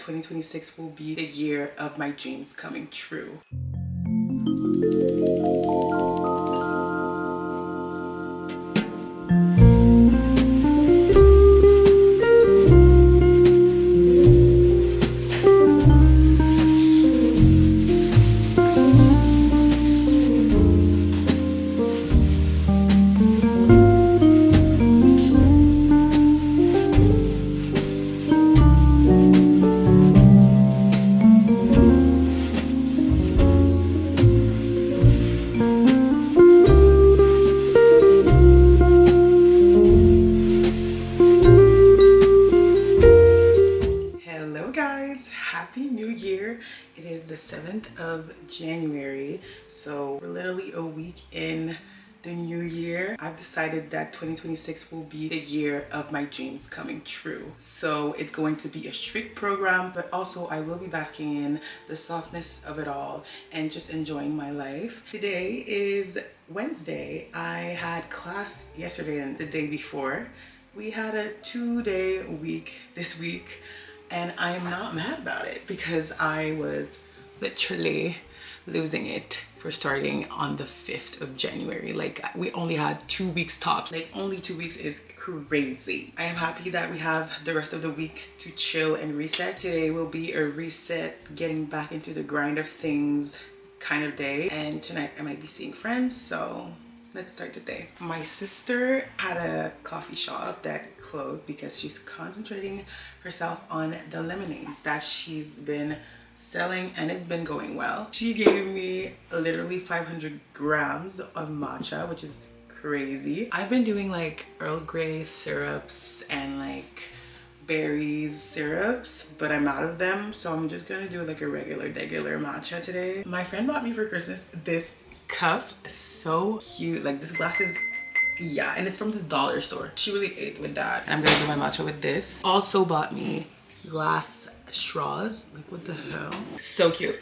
2026 will be the year of my dreams coming true. Hello guys, happy new year. It is the 7th of January, so we're literally a week in the new year. I've decided that 2026 will be the year of my dreams coming true. So it's going to be a strict program, but also I will be basking in the softness of it all and just enjoying my life. Today is Wednesday. I had class yesterday and the day before. We had a 2-day week this week. And I am not mad about it because I was literally losing it for starting on the 5th of January. Like, we only had 2 weeks tops. Like, only 2 weeks is crazy. I am happy that we have the rest of the week to chill and reset. Today will be a reset, getting back into the grind of things kind of day. And tonight I might be seeing friends, so let's start the day. My sister had a coffee shop that closed because she's concentrating herself on the lemonades that she's been selling, and it's been going well. She gave me literally 500 grams of matcha, which is crazy. I've been doing like Earl Grey syrups and like berries syrups, but I'm out of them, so I'm just gonna do like a regular matcha today. My friend bought me for Christmas this cup. Is so cute. Like, this glass is, yeah, and it's from the dollar store. She really ate with that. And I'm gonna do my matcha with this. Also bought me glass straws. Like, what the hell? So cute.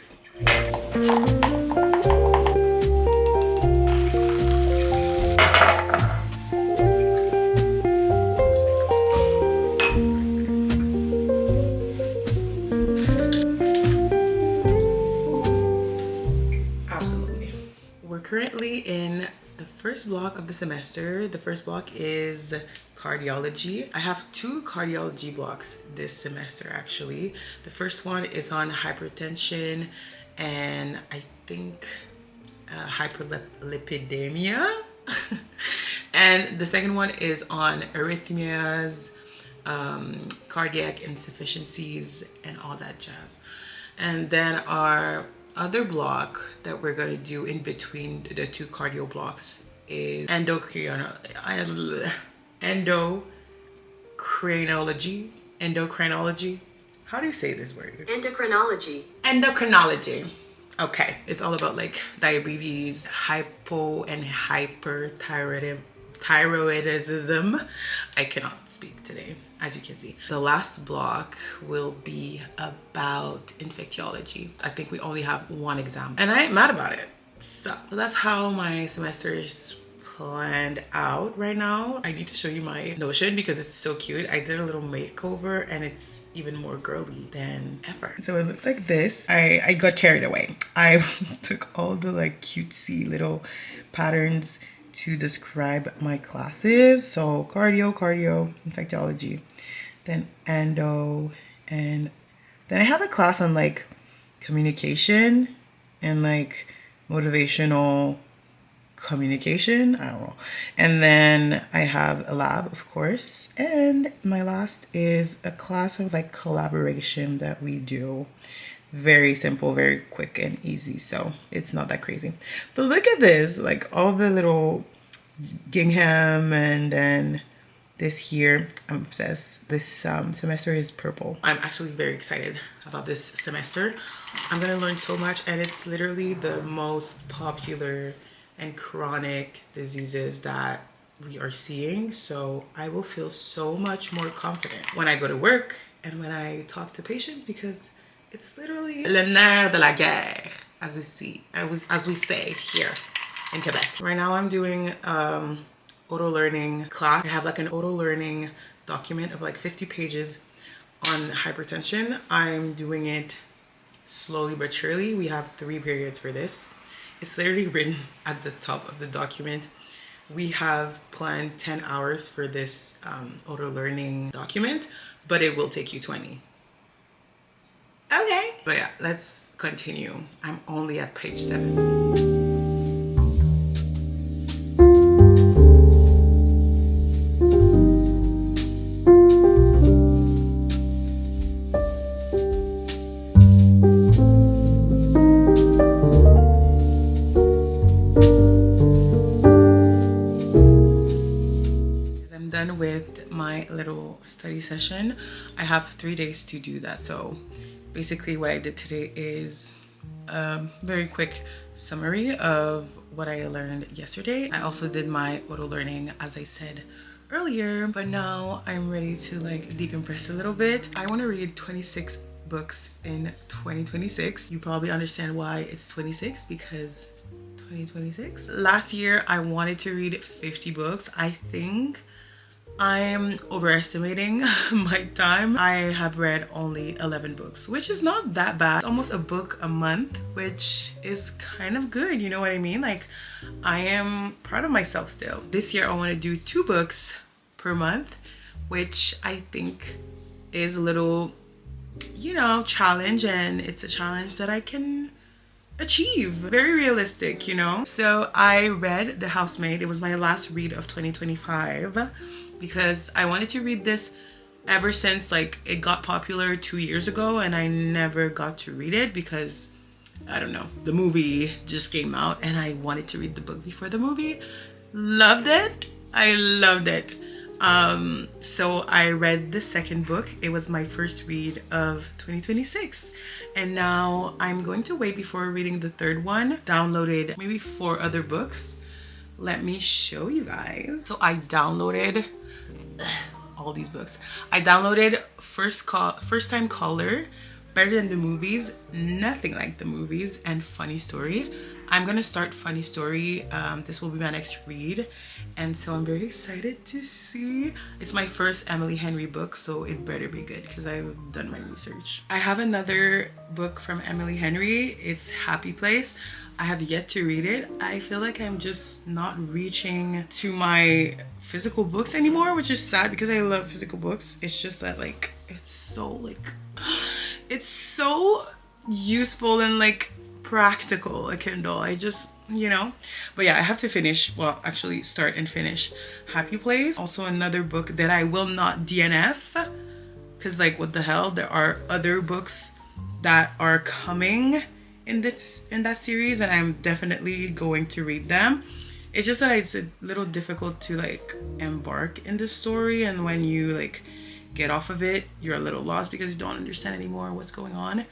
Currently in the first block of the semester. The first block is cardiology. I have 2 cardiology blocks this semester actually. The first one is on hypertension and I think hyperlipidemia. And the second one is on arrhythmias, cardiac insufficiencies, and all that jazz. And then our other block that we're going to do in between the 2 cardio blocks is endocrinology. How do you say this word? Endocrinology. Okay, it's all about like diabetes, hypo and hyperthyroidism. I cannot speak today, as you can see. The last block will be about infectiology. I think we only have 1 exam and I ain't mad about it. So that's how my semester is planned out right now. I need to show you my Notion because it's so cute. I did a little makeover and it's even more girly than ever. So it looks like this. I got carried away. I took all the like cutesy little patterns to describe my classes. So cardio, infectiology, then endo, and then I have a class on like communication and like motivational communication, I don't know. And then I have a lab, of course, and my last is a class of like collaboration that we do. Very simple, very quick and easy, so it's not that crazy. But look at this, like all the little gingham, and then this here, I'm obsessed. This semester is purple. I'm actually very excited about this semester. I'm gonna learn so much, and it's literally the most popular and chronic diseases that we are seeing, so I will feel so much more confident when I go to work and when I talk to patients, because it's literally le nerf de la guerre, as we say here in Quebec. Right now I'm doing auto learning class. I have like an auto learning document of like 50 pages on hypertension. I'm doing it slowly but surely. We have 3 periods for this. It's literally written at the top of the document. We have planned 10 hours for this auto learning document, but it will take you 20. Okay. But yeah, let's continue. I'm only at page 7. With my little study session. I have 3 days to do that. So basically what I did today is a very quick summary of what I learned yesterday. I also did my auto learning as I said earlier, but now I'm ready to like decompress a little bit. I want to read 26 books in 2026. You probably understand why it's 26 because 2026. Last year I wanted to read 50 books. I think I'm overestimating my time. I have read only 11 books, which is not that bad. It's almost a book a month, which is kind of good. You know what I mean? Like, I am proud of myself still. This year I want to do 2 books per month, which I think is a little, you know, challenge, and it's a challenge that I can achieve. Very realistic, you know? So I read The Housemaid. It was my last read of 2025 because I wanted to read this ever since like it got popular 2 years ago, and I never got to read it because I don't know, the movie just came out and I wanted to read the book before the movie. Loved it. I loved it. So I read the second book. It was my first read of 2026, and now I'm going to wait before reading the third one. Downloaded maybe 4 other books. Let me show you guys. So I downloaded all these books. I downloaded First Time Caller, Better Than the Movies, Nothing Like the Movies, and Funny Story. I'm gonna start Funny Story. This will be my next read, and so I'm very excited to see. It's my first Emily Henry book, so it better be good because I've done my research. I have another book from Emily Henry. It's Happy Place. I have yet to read it. I feel like I'm just not reaching to my physical books anymore, which is sad because I love physical books. It's just that like it's so useful and like practical, a Kindle. I just, you know, but yeah, I have to finish, well actually start and finish Happy Place. Also another book that I will not DNF because like what the hell, there are other books that are coming in that series and I'm definitely going to read them. It's just that it's a little difficult to like embark in the story, and when you like get off of it you're a little lost because you don't understand anymore what's going on.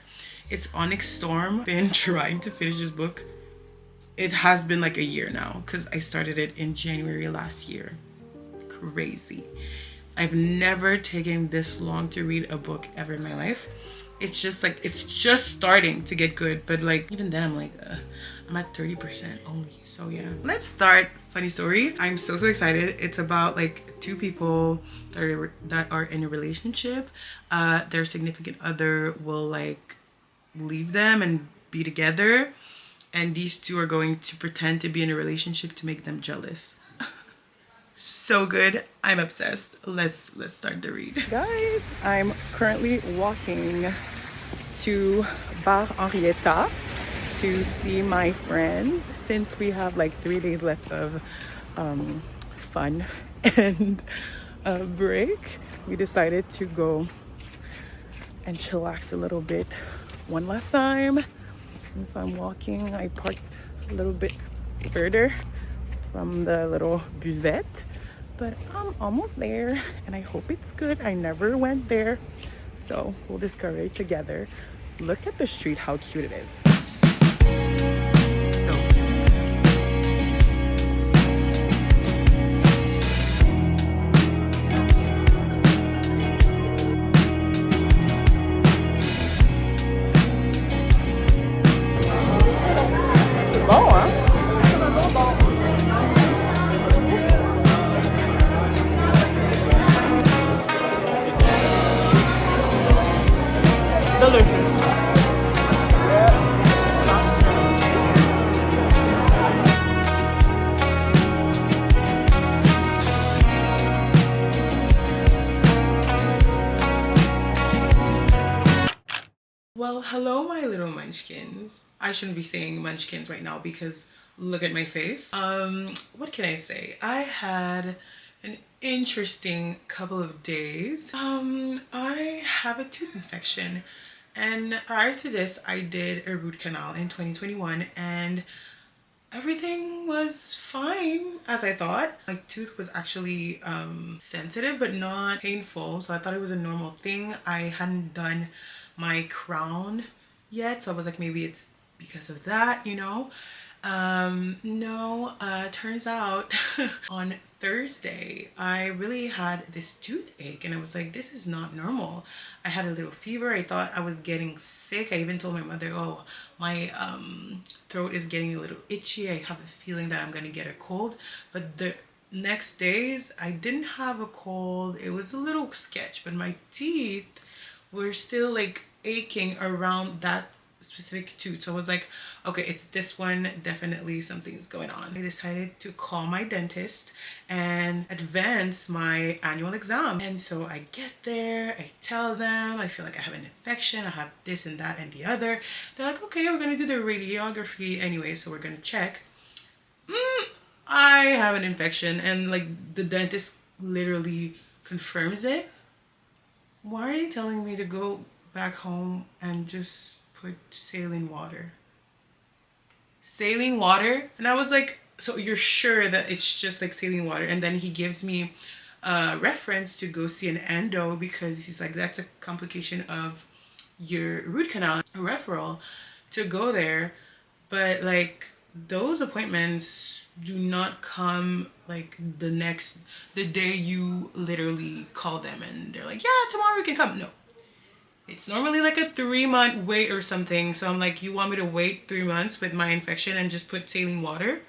It's Onyx Storm. Been trying to finish this book. It has been like a year now because I started it in January last year. Crazy. I've never taken this long to read a book ever in my life. It's just like, it's just starting to get good, but like even then I'm like I'm at 30% only. So yeah, let's start Funny Story. I'm so excited. It's about like 2 people that are in a relationship. Their significant other will like leave them and be together, and these 2 are going to pretend to be in a relationship to make them jealous. So good. I'm obsessed. Let's start the read. Guys, I'm currently walking to Bar Mariétou to see my friends since we have like 3 days left of fun and break. We decided to go and chillax a little bit one last time, and so I'm walking. I parked a little bit further from the little buvette, but I'm almost there and I hope it's good. I never went there, so we'll discover it together. Look at the street, how cute it is. So cute. Well, hello, my little munchkins. I shouldn't be saying munchkins right now because look at my face. What can I say? I had an interesting couple of days. I have a tooth infection, and prior to this, I did a root canal in 2021, and everything was fine as I thought. My tooth was actually sensitive but not painful, so I thought it was a normal thing. I hadn't done my crown yet, so I was like, maybe it's because of that, you know. No, turns out on Thursday I really had this toothache, and I was like, this is not normal. I had a little fever. I thought I was getting sick. I even told my mother, oh, my throat is getting a little itchy. I have a feeling that I'm gonna get a cold. But the next days I didn't have a cold. It was a little sketch, but my teeth were still like aching around that specific tooth. So I was like, okay, it's this one, definitely something's going on. I decided to call my dentist and advance my annual exam. And so I get there, I tell them I feel like I have an infection, I have this and that and the other. They're like, okay, we're gonna do the radiography anyway, so we're gonna check. I have an infection, and like the dentist literally confirms it. Why are you telling me to go back home and just put saline water? Saline water? And I was like, so you're sure that it's just like saline water? And then he gives me a reference to go see an endo because he's like, that's a complication of your root canal, a referral to go there. But like those appointments do not come like the day you literally call them and they're like, yeah, tomorrow we can come. No, it's normally like a 3-month wait or something. So I'm like, you want me to wait 3 months with my infection and just put saline water?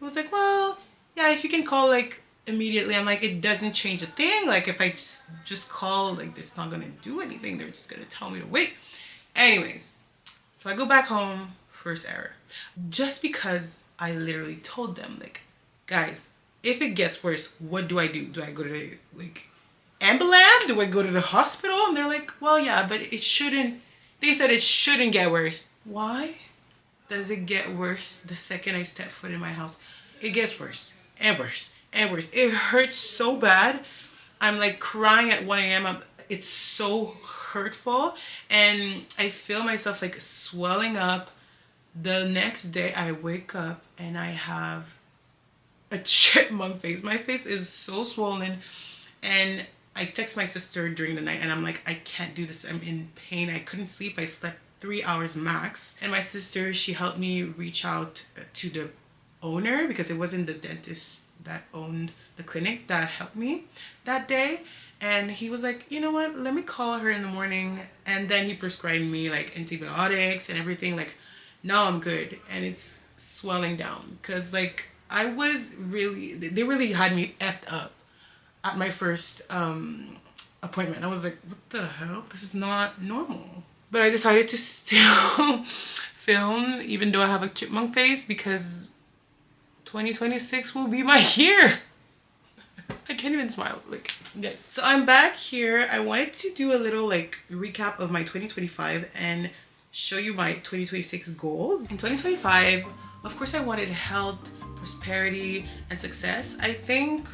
I was like, well, yeah, if you can call like immediately. I'm like, it doesn't change a thing. Like if I just call, like it's not gonna do anything. They're just gonna tell me to wait. Anyways, so I go back home, first error. Just because I literally told them, like, guys, if it gets worse, what do I do? Do I go to the, like, ambulance? Do I go to the hospital? And they're like, well, yeah, but it shouldn't. They said it shouldn't get worse. Why does it get worse the second I step foot in my house? It gets worse and worse and worse. It hurts so bad. I'm like crying at 1 a.m. It's so hurtful. And I feel myself like swelling up. The next day I wake up and I have a chipmunk face. My face is so swollen, and I text my sister during the night and I'm like, I can't do this. I'm in pain. I couldn't sleep. I slept 3 hours max. And my sister, she helped me reach out to the owner because it wasn't the dentist that owned the clinic that helped me that day. And he was like, you know what? Let me call her in the morning. And then he prescribed me like antibiotics and everything. Like, now I'm good, and it's swelling down because like I was really, they really had me effed up at my first appointment. I was like, what the hell? This is not normal. But I decided to still film even though I have a chipmunk face because 2026 will be my year. I can't even smile, like, guys. So I'm back here. I wanted to do a little like recap of my 2025 and show you my 2026 goals. In 2025, of course, I wanted health, prosperity, and success. I think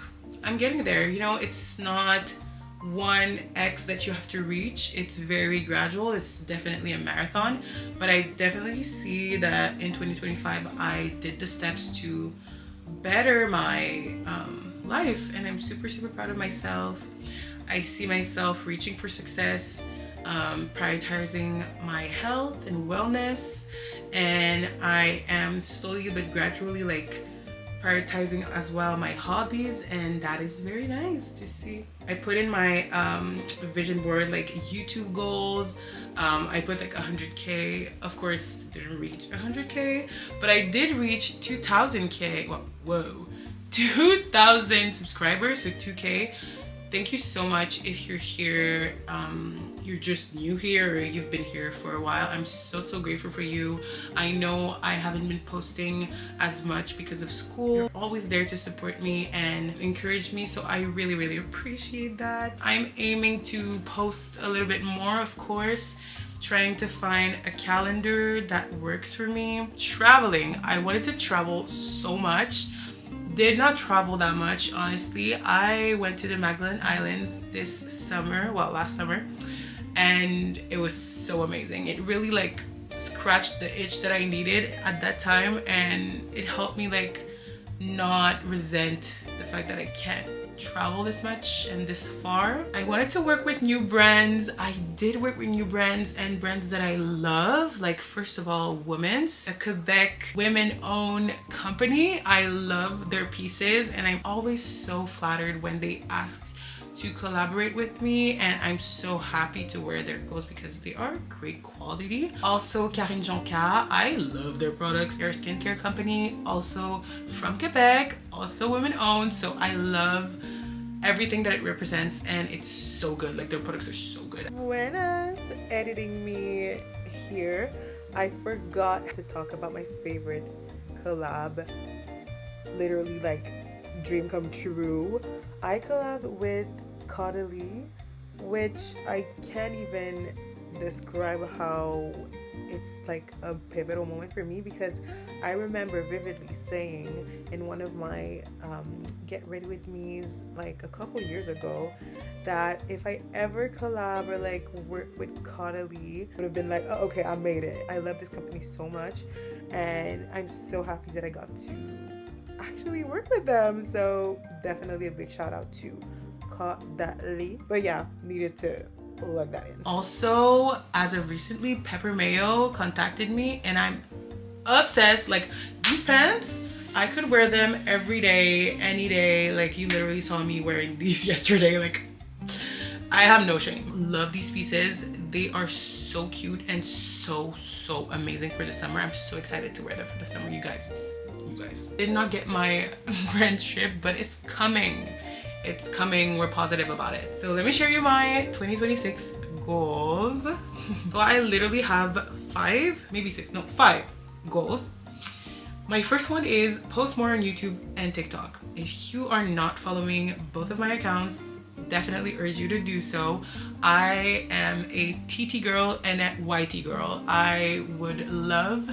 I'm getting there. You know, it's not one X that you have to reach. It's very gradual. It's definitely a marathon, but I definitely see that in 2025, I did the steps to better my life, and I'm super, super proud of myself. I see myself reaching for success, prioritizing my health and wellness, and I am slowly but gradually like prioritizing as well my hobbies, and that is very nice to see. I put in my vision board like YouTube goals. I put like 100K. Of course, didn't reach 100K, but I did reach 2,000K. Well, whoa, 2,000 subscribers, so 2K. Thank you so much if you're here, you're just new here, or you've been here for a while. I'm so, so grateful for you. I know I haven't been posting as much because of school. You're always there to support me and encourage me, so I really, really appreciate that. I'm aiming to post a little bit more, of course. trying to find a calendar that works for me. Traveling, I wanted to travel so much. Did not travel that much, honestly. I went to the Magdalene Islands this summer, well, last summer, and it was so amazing. It really like scratched the itch that I needed at that time, and it helped me like not resent the fact that I can't travel this much and this far. I wanted to work with new brands. I did work with new brands and brands that I love. Like, first of all, Women's, a Quebec women-owned company. I love their pieces, and I'm always so flattered when they ask to collaborate with me, and I'm so happy to wear their clothes because they are great quality. Also, Karine Jonca, I love their products. They're a skincare company, also from Quebec, also women-owned, so I love everything that it represents, and it's so good. Like, their products are so good. Buenas, editing me here. I forgot to talk about my favorite collab. Literally, like, dream come true. I collabed with Chatty, which I can't even describe how it's like a pivotal moment for me, because I remember vividly saying in one of my Get Ready With Me's like a couple years ago that if I ever collab or like work with Chatty, would have been like, oh, okay, I made it. I love this company so much, and I'm so happy that I got to actually work with them. So definitely a big shout out to Chatty. But yeah, needed to plug that in. Also, as of recently, Pepper Mayo contacted me, and I'm obsessed. Like, these pants, I could wear them every day, any day. Like, you literally saw me wearing these yesterday. Like, I have no shame. Love these pieces. They are so cute and so amazing for the summer. I'm so excited to wear them for the summer, you guys. Did not get my brand trip, but it's coming. It's coming. We're positive about it. So let me share you my 2026 goals. So I literally have 5 goals. My first one is post more on YouTube and TikTok. If you are not following both of my accounts, definitely urge you to do so. I am a TT girl and a YT girl. I would love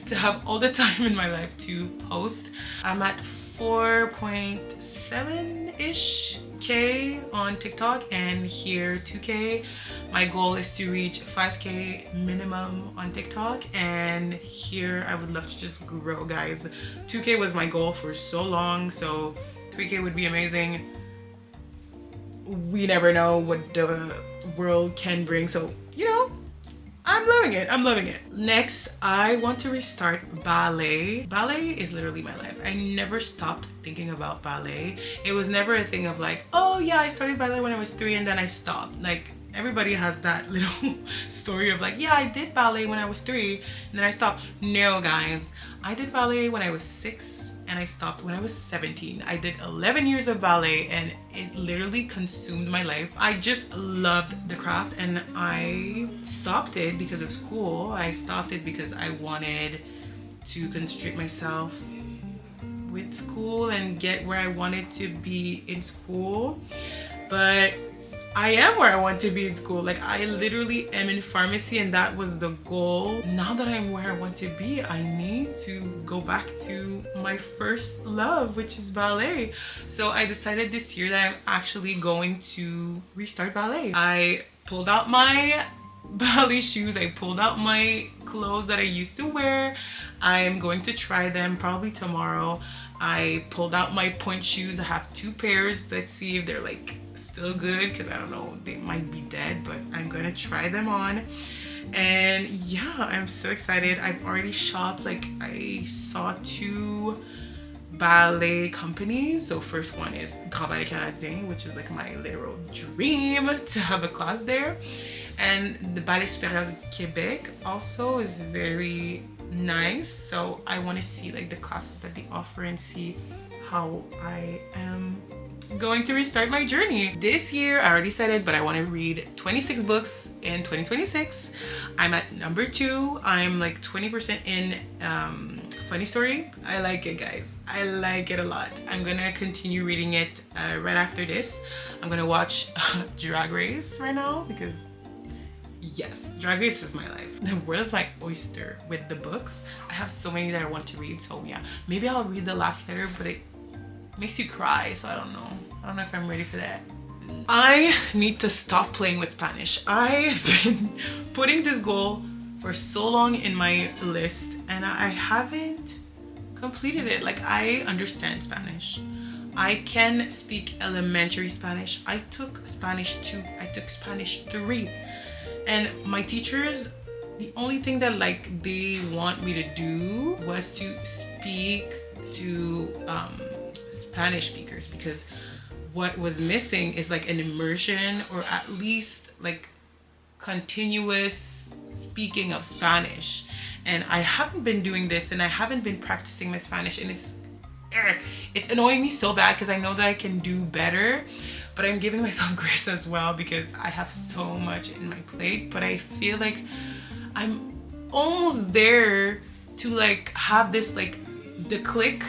to have all the time in my life to post. I'm at 4.7-ish K on TikTok, and here 2K. My goal is to reach 5K minimum on TikTok, and here I would love to just grow, guys. 2K was my goal for so long, so 3K would be amazing. We never know what the world can bring, so you know, I'm loving it. I'm loving it. Next, I want to restart ballet. Ballet is literally my life. I never stopped thinking about ballet. It was never a thing of like, oh yeah, I started ballet when I was 3 and then I stopped. Like, everybody has that little story of like, yeah, I did ballet when I was 3 and then I stopped. No, guys. I did ballet when I was 6 and I stopped when I was 17. I did 11 years of ballet and it literally consumed my life. I just loved the craft, and I stopped it because of school. I stopped it because I wanted to concentrate myself with school and get where I wanted to be in school. But I am where I want to be in school. Like, I literally am in pharmacy, and that was the goal. Now that I'm where I want to be, I need to go back to my first love, which is ballet. So I decided this year that I'm actually going to restart ballet. I pulled out my ballet shoes. I pulled out my clothes that I used to wear. I am going to try them probably tomorrow. I pulled out my point shoes. I have 2 pairs. Let's see if they're like still good, because I don't know, they might be dead, but I'm gonna try them on. And yeah, I'm so excited. I've already shopped. Like, I saw 2 ballet companies. So first one is Grand Ballet Canadien, which is like my literal dream to have a class there, and the Ballet Supérieur de Québec also is very nice. So I want to see like the classes that they offer and see how I am going to restart my journey. This year, I already said it, but I want to read 26 books in 2026. I'm at number 2. I'm like 20% in Funny Story. I like it, guys. I like it a lot. I'm gonna continue reading it right after this. I'm gonna watch Drag Race right now because yes, Drag Race is my life. The world is my oyster with the books. I have so many that I want to read, so yeah, maybe I'll read The Last Letter, but it makes you cry, so I don't know if I'm ready for that. I need to stop playing with Spanish. I've been putting this goal for so long in my list and I haven't completed it. Like, I understand Spanish. I can speak elementary Spanish. I took Spanish 2, I took Spanish 3. And my teachers, the only thing that like they want me to do was to speak to Spanish speakers, because what was missing is like an immersion or at least like continuous speaking of Spanish. And I haven't been doing this and I haven't been practicing my Spanish, and it's annoying me so bad because I know that I can do better, but I'm giving myself grace as well because I have so much in my plate. But I feel like I'm almost there to like have this like the click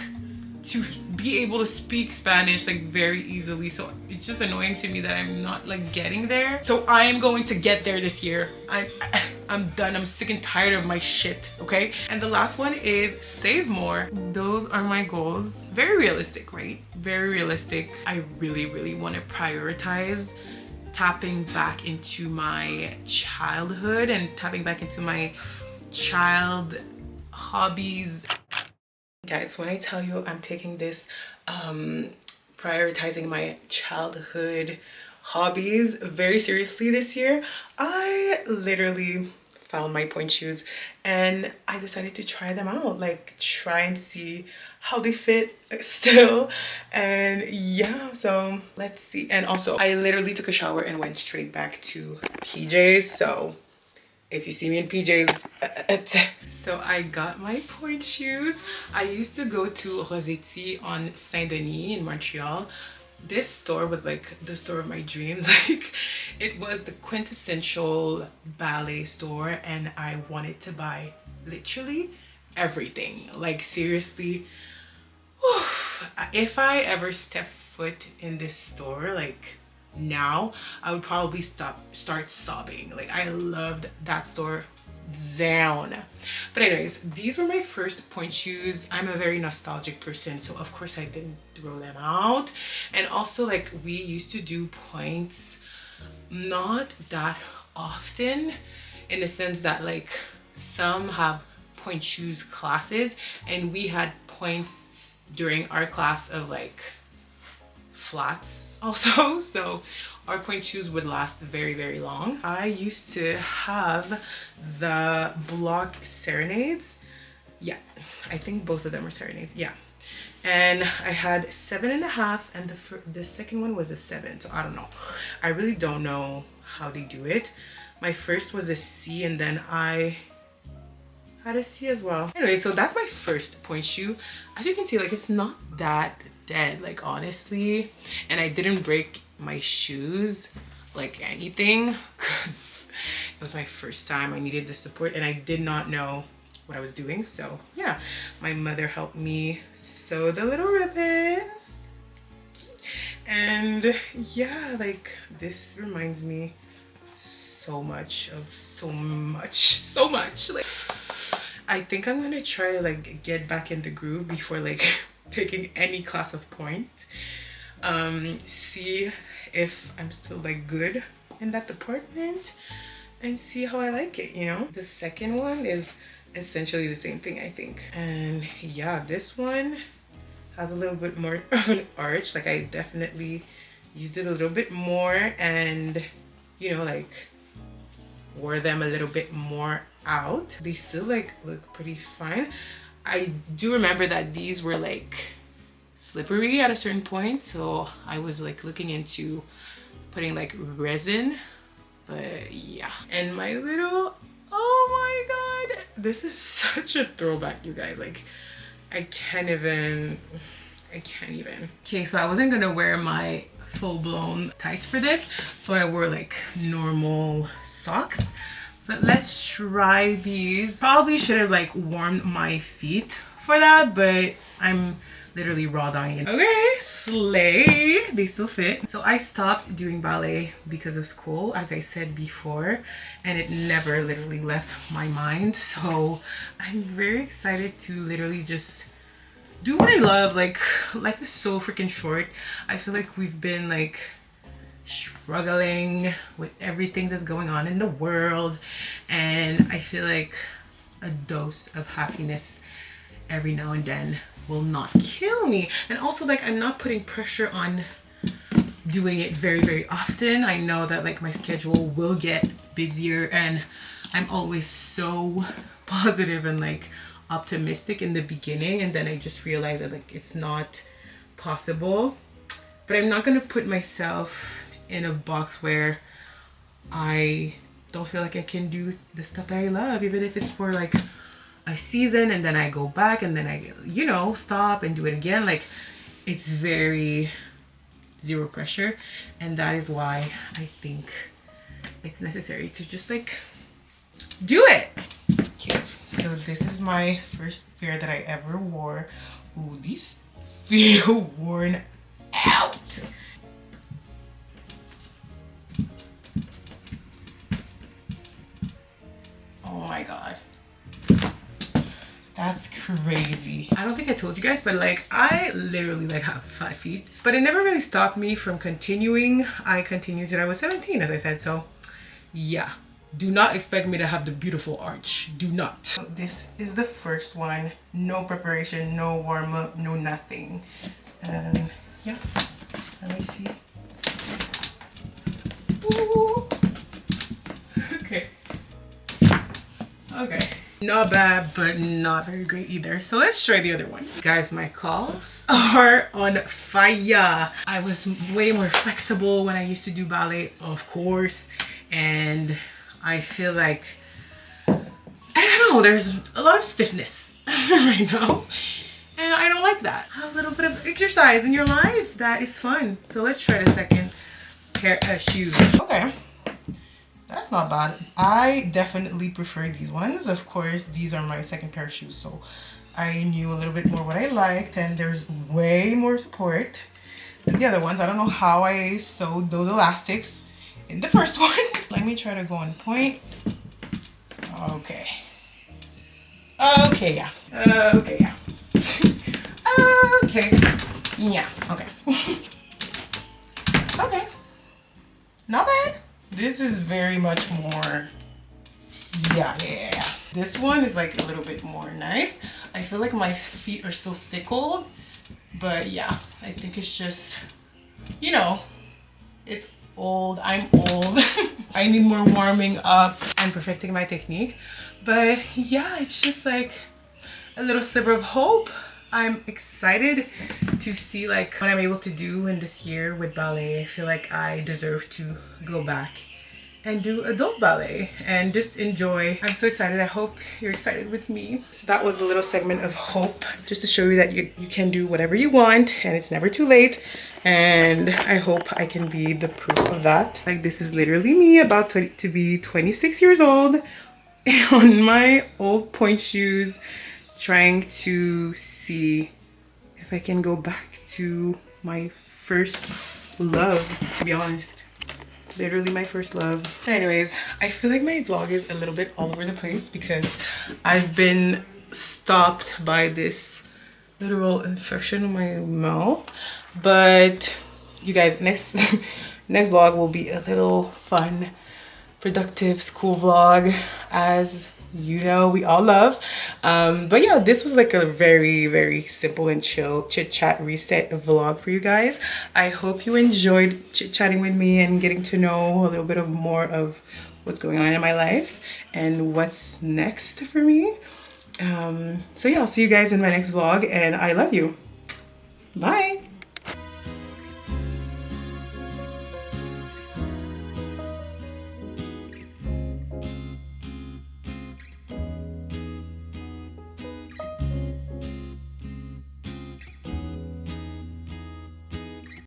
to be able to speak Spanish like very easily. So it's just annoying to me that I'm not like getting there. So I am going to get there this year. I'm done. I'm sick and tired of my shit, okay? And the last one is save more. Those are my goals. Very realistic, right? Very realistic. I really want to prioritize tapping back into my childhood and tapping back into my child hobbies. Guys, when I tell you I'm taking this prioritizing my childhood hobbies very seriously this year, I literally found my point shoes and I decided to try them out, like try and see how they fit still. And yeah, so let's see. And also I literally took a shower and went straight back to PJs, so if you see me in PJs, so I got my point shoes. I used to go to Rosetti on Saint-Denis in Montreal. This store was like the store of my dreams. Like, it was the quintessential ballet store and I wanted to buy literally everything. Like, seriously, whew, if I ever step foot in this store, like now, I would probably start sobbing. Like, I loved that store down. But anyways, these were my first point shoes. I'm a very nostalgic person, so of course I didn't throw them out. And also, like, we used to do points not that often, in the sense that like some have point shoes classes and we had points during our class of like flats also, so our point shoes would last very long. I used to have the block serenades. Yeah, I think both of them are serenades. Yeah, and I had 7.5 and the second one was a 7, so I don't know. I really don't know how they do it. My first was a C and then I had a C as well. Anyway, so that's my first point shoe. As you can see, like, it's not that dead, like, honestly, and I didn't break my shoes like anything because it was my first time. I needed the support and I did not know what I was doing. So yeah, my mother helped me sew the little ribbons, and yeah, like, this reminds me so much of so much. Like, I think I'm gonna try to like get back in the groove before like taking any class of point. See if I'm still like good in that department and see how I like it, you know. The second one is essentially the same thing, I think. And yeah, this one has a little bit more of an arch. Like, I definitely used it a little bit more and, you know, like wore them a little bit more out. They still like look pretty fine. I do remember that these were like slippery at a certain point, so I was like looking into putting like resin, but yeah. And my little, oh my god, this is such a throwback, you guys. Like, I can't even. Okay, so I wasn't gonna wear my full-blown tights for this, so I wore like normal socks. But let's try these. Probably should have like warmed my feet for that, but I'm literally raw dying. Okay, slay. They still fit. So I stopped doing ballet because of school, as I said before, and it never literally left my mind. So I'm very excited to literally just do what I love. Like, life is so freaking short. I feel like we've been like struggling with everything that's going on in the world, and I feel like a dose of happiness every now and then will not kill me. And also, like, I'm not putting pressure on doing it very often. I know that like my schedule will get busier, and I'm always so positive and like optimistic in the beginning, and then I just realize that like it's not possible. But I'm not gonna put myself in a box where I don't feel like I can do the stuff that I love, even if it's for like a season and then I go back and then I, you know, stop and do it again. Like, it's very zero pressure, and that is why I think it's necessary to just like do it. Okay, so this is my first pair that I ever wore. Ooh, these feel worn out. Oh my god, that's crazy. I don't think I told you guys, but like I literally like have 5 feet, but it never really stopped me from continuing. I continued till I was 17, as I said. So yeah, do not expect me to have the beautiful arch. Do not. So this is the first one. No preparation, no warm-up, no nothing. And yeah, let me see. Ooh. Okay. Okay. Not bad, but not very great either. So let's try the other one. Guys, my calves are on fire. I was way more flexible when I used to do ballet, of course. And I feel like, I don't know, there's a lot of stiffness right now. And I don't like that. Have a little bit of exercise in your life. That is fun. So let's try the second pair of shoes. Okay. That's not bad. I definitely prefer these ones. Of course, these are my second pair of shoes, so I knew a little bit more what I liked, and there's way more support than the other ones. I don't know how I sewed those elastics in the first one. Let me try to go on point. Okay. Okay, yeah. Okay, yeah. Okay. Yeah, okay. Okay. Not bad. This is very much more, yeah. This one is like a little bit more nice. I feel like my feet are still sickled, but yeah, I think it's just, you know, it's old. I'm old. I need more warming up. I'm perfecting my technique, but yeah, it's just like a little sliver of hope. I'm excited to see like what I'm able to do in this year with ballet. I feel like I deserve to go back and do adult ballet and just enjoy. I'm so excited. I hope you're excited with me. So that was a little segment of hope, just to show you that you can do whatever you want and it's never too late. And I hope I can be the proof of that. Like, this is literally me about to be 26 years old on my old point shoes, trying to see if I can go back to my first love, to be honest. Literally my first love. Anyways, I feel like my vlog is a little bit all over the place because I've been stopped by this literal infection in my mouth. But you guys, next vlog will be a little fun, productive school vlog, as you know we all love. But yeah, this was like a very simple and chill chit chat reset vlog for you guys. I hope you enjoyed chit chatting with me and getting to know a little bit more of what's going on in my life and what's next for me. So yeah, I'll see you guys in my next vlog, and I love you. Bye.